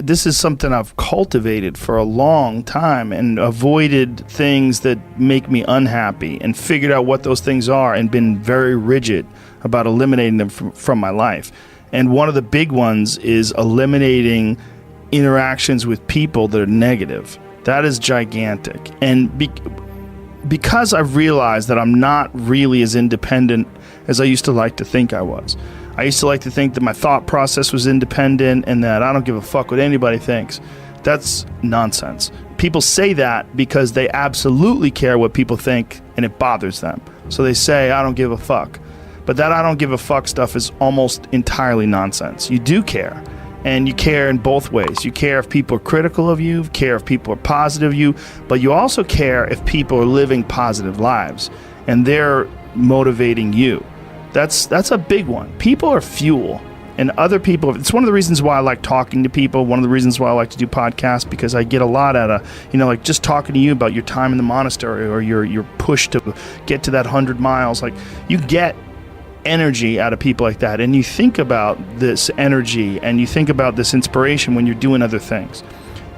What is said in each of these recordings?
this is something I've cultivated for a long time and avoided things that make me unhappy and figured out what those things are and been very rigid about eliminating them from my life. And one of the big ones is eliminating interactions with people that are negative. That is gigantic. And because I've realized that I'm not really as independent as I used to like to think I was. I used to like to think that my thought process was independent and that I don't give a fuck what anybody thinks. That's nonsense. People say that because they absolutely care what people think and it bothers them. So they say, I don't give a fuck. But that I don't give a fuck stuff is almost entirely nonsense. You do care. And you care in both ways. You care if people are critical of you, care if people are positive of you, but you also care if people are living positive lives and they're motivating you. That's a big one. People are fuel, and other people, it's one of the reasons why I like talking to people, one of the reasons why I like to do podcasts, because I get a lot out of, like just talking to you about your time in the monastery or your push to get to that 100 miles. Like, you get energy out of people like that, and you think about this energy and you think about this inspiration when you're doing other things.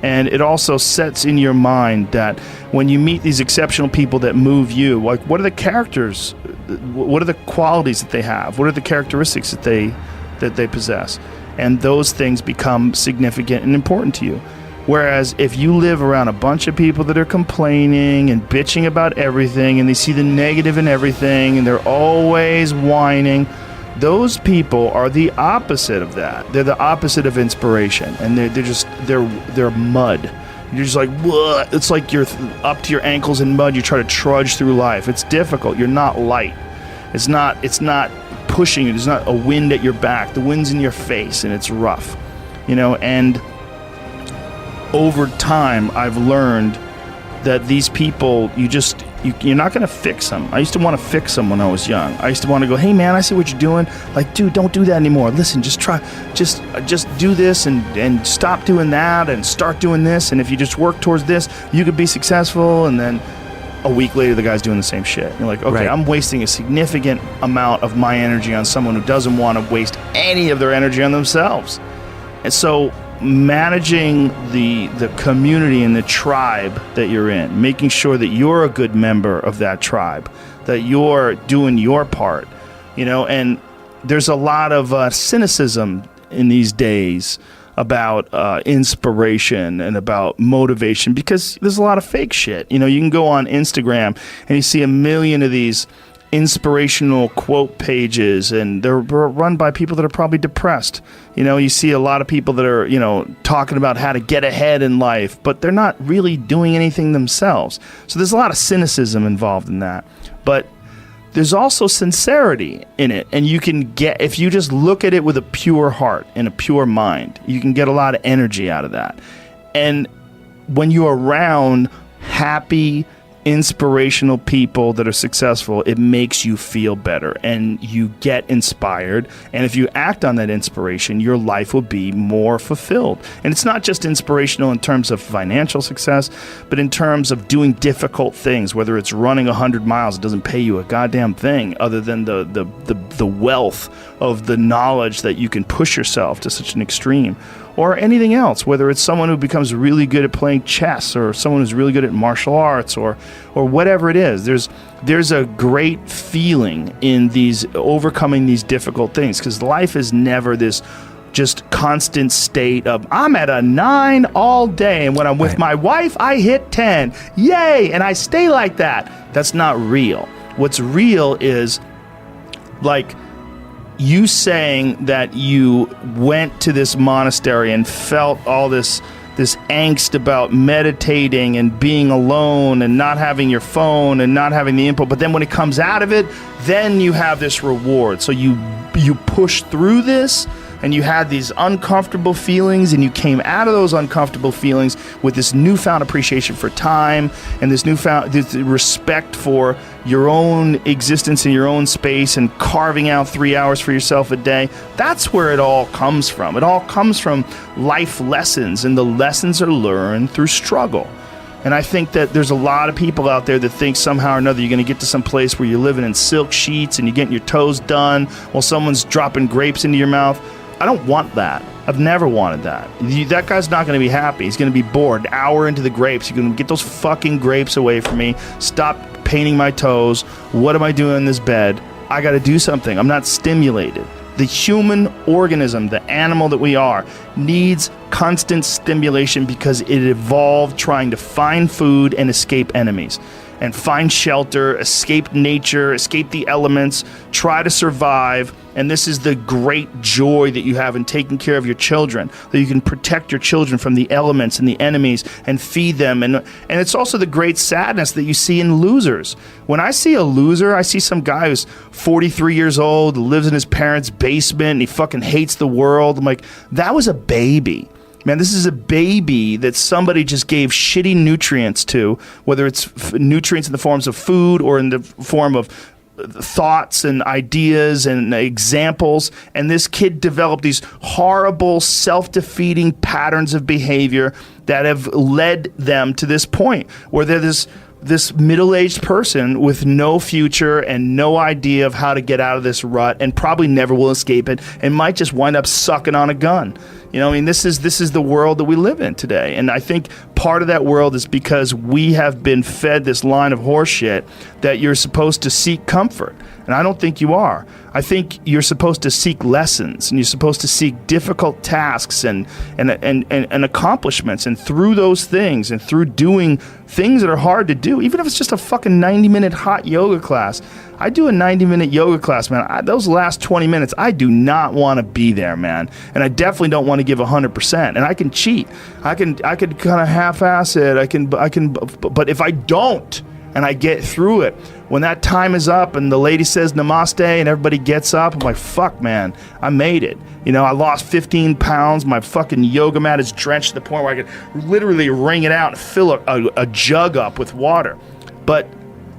And it also sets in your mind that when you meet these exceptional people that move you, like, what are the characters, what are the qualities that they have, what are the characteristics that they possess, and those things become significant and important to you. Whereas if you live around a bunch of people that are complaining and bitching about everything, and they see the negative in everything, and they're always whining, those people are the opposite of that. They're the opposite of inspiration, and they're mud. You're just like, what? It's like you're up to your ankles in mud. You try to trudge through life. It's difficult. You're not light. It's not pushing you. There's not a wind at your back. The wind's in your face, and it's rough, and over time, I've learned that these people, you're not going to fix them. I used to want to fix them when I was young. I used to want to go, hey man, I see what you're doing. Like, dude, don't do that anymore. Listen, just do this and stop doing that and start doing this. And if you just work towards this, you could be successful. And then a week later, the guy's doing the same shit. You're like, okay, right. I'm wasting a significant amount of my energy on someone who doesn't want to waste any of their energy on themselves. And so managing the community and the tribe that you're in, making sure that you're a good member of that tribe, that you're doing your part, and there's a lot of cynicism in these days about inspiration and about motivation, because there's a lot of fake shit. You can go on Instagram and you see a million of these inspirational quote pages, and they're run by people that are probably depressed. You see a lot of people that are, talking about how to get ahead in life, but they're not really doing anything themselves. So there's a lot of cynicism involved in that. But there's also sincerity in it, and you can get, if you just look at it with a pure heart and a pure mind, you can get a lot of energy out of that. And when you're around happy, inspirational people that are successful, it makes you feel better and you get inspired. And if you act on that inspiration, your life will be more fulfilled. And it's not just inspirational in terms of financial success, but in terms of doing difficult things, whether it's running 100 miles, it doesn't pay you a goddamn thing other than the wealth of the knowledge that you can push yourself to such an extreme. Or anything else, whether it's someone who becomes really good at playing chess or someone who's really good at martial arts or whatever it is. There's a great feeling in these overcoming these difficult things, because life is never this just constant state of I'm at a 9 all day, and when I'm with my wife I hit 10. Yay! And I stay like that. That's not real. What's real is like you saying that you went to this monastery and felt all this angst about meditating and being alone and not having your phone and not having the input, but then when it comes out of it, then you have this reward. So you push through this, and you had these uncomfortable feelings, and you came out of those uncomfortable feelings with this newfound appreciation for time and this respect for your own existence in your own space and carving out 3 hours for yourself a day. That's where it all comes from. It all comes from life lessons, and the lessons are learned through struggle. And I think that there's a lot of people out there that think somehow or another you're going to get to some place where you're living in silk sheets and you're getting your toes done while someone's dropping grapes into your mouth. I don't want that. I've never wanted that. That guy's not going to be happy. He's going to be bored. An hour into the grapes, you're going to get those fucking grapes away from me. Stop painting my toes. What am I doing in this bed? I got to do something. I'm not stimulated. The human organism, the animal that we are, needs constant stimulation because it evolved trying to find food and escape enemies, and find shelter, escape nature, escape the elements, try to survive. And this is the great joy that you have in taking care of your children, that you can protect your children from the elements and the enemies and feed them. And it's also the great sadness that you see in losers. When I see a loser, I see some guy who's 43 years old, lives in his parents' basement, and he fucking hates the world. I'm like, that was a baby. Man, this is a baby that somebody just gave shitty nutrients to, whether it's nutrients in the forms of food or in the form of thoughts and ideas and examples. And this kid developed these horrible, self-defeating patterns of behavior that have led them to this point where they're this middle-aged person with no future and no idea of how to get out of this rut, and probably never will escape it, and might just wind up sucking on a gun. You know, I mean, this is the world that we live in today. And I think part of that world is because we have been fed this line of horse shit that you're supposed to seek comfort. And I don't think you are. I think you're supposed to seek lessons, and you're supposed to seek difficult tasks and accomplishments. And through those things, and through doing things that are hard to do, even if it's just a fucking 90-minute hot yoga class. I do a 90-minute yoga class, man. Those last 20 minutes, I do not want to be there, man. And I definitely don't want to give 100%. And I can cheat. I can kind of half-ass it. But if I don't, and I get through it, when that time is up and the lady says namaste and everybody gets up, I'm like, fuck, man, I made it. You know, I lost 15 pounds. My fucking yoga mat is drenched to the point where I could literally wring it out and fill a jug up with water. But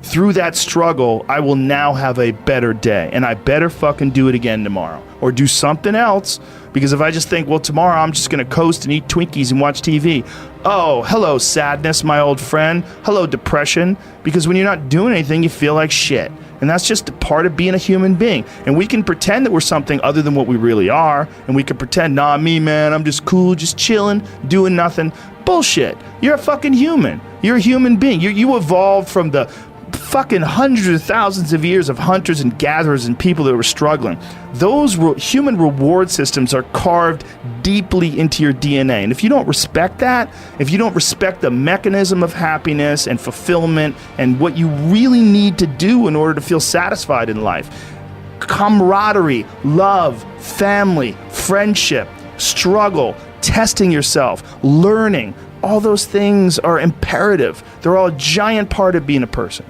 through that struggle, I will now have a better day, and I better fucking do it again tomorrow or do something else. Because if I just think, well, tomorrow I'm just going to coast and eat Twinkies and watch TV. Oh, hello, sadness, my old friend. Hello, depression. Because when you're not doing anything, you feel like shit. And that's just a part of being a human being. And we can pretend that we're something other than what we really are. And we can pretend, nah, me, man, I'm just cool, just chilling, doing nothing. Bullshit. You're a fucking human. You're a human being. You evolved from the fucking hundreds of thousands of years of hunters and gatherers and people that were struggling. Those human reward systems are carved deeply into your DNA. And if you don't respect that, if you don't respect the mechanism of happiness and fulfillment and what you really need to do in order to feel satisfied in life, camaraderie, love, family, friendship, struggle, testing yourself, learning, all those things are imperative. They're all a giant part of being a person.